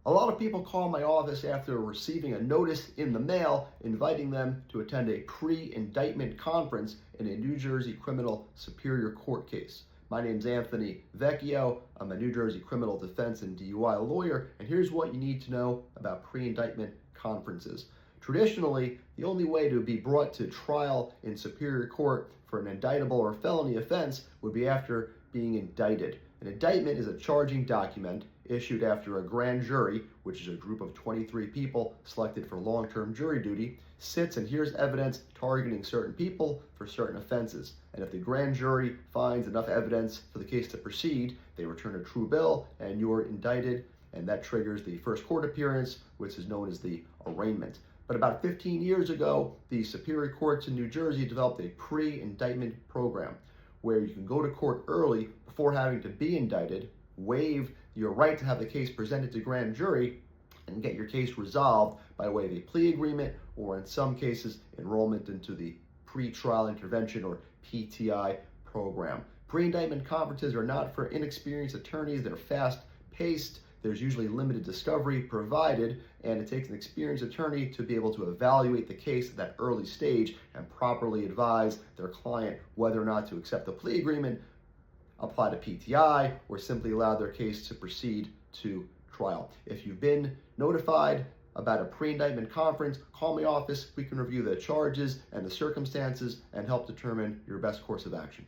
A lot of people call my office after receiving a notice in the mail inviting them to attend a pre-indictment conference in a New Jersey criminal superior court case. My name's Anthony Vecchio. I'm a New Jersey criminal defense and DUI lawyer, and here's what you need to know about pre-indictment conferences. Traditionally, the only way to be brought to trial in superior court for an indictable or felony offense would be after being indicted. An indictment is a charging document issued after a grand jury, which is a group of 23 people selected for long-term jury duty, sits and hears evidence targeting certain people for certain offenses. And if the grand jury finds enough evidence for the case to proceed, they return a true bill and you're indicted, and that triggers the first court appearance, which is known as the arraignment. But about 15 years ago, the superior courts in New Jersey developed a pre-indictment program where you can go to court early before having to be indicted, waive your right to have the case presented to grand jury, and get your case resolved by way of a plea agreement, or in some cases, enrollment into the pre-trial intervention or PTI program. Pre-indictment conferences are not for inexperienced attorneys. They're fast-paced. There's usually limited discovery provided, and it takes an experienced attorney to be able to evaluate the case at that early stage and properly advise their client whether or not to accept the plea agreement, apply to PTI, or simply allow their case to proceed to trial. If you've been notified about a pre-indictment conference, call my office. We can review the charges and the circumstances and help determine your best course of action.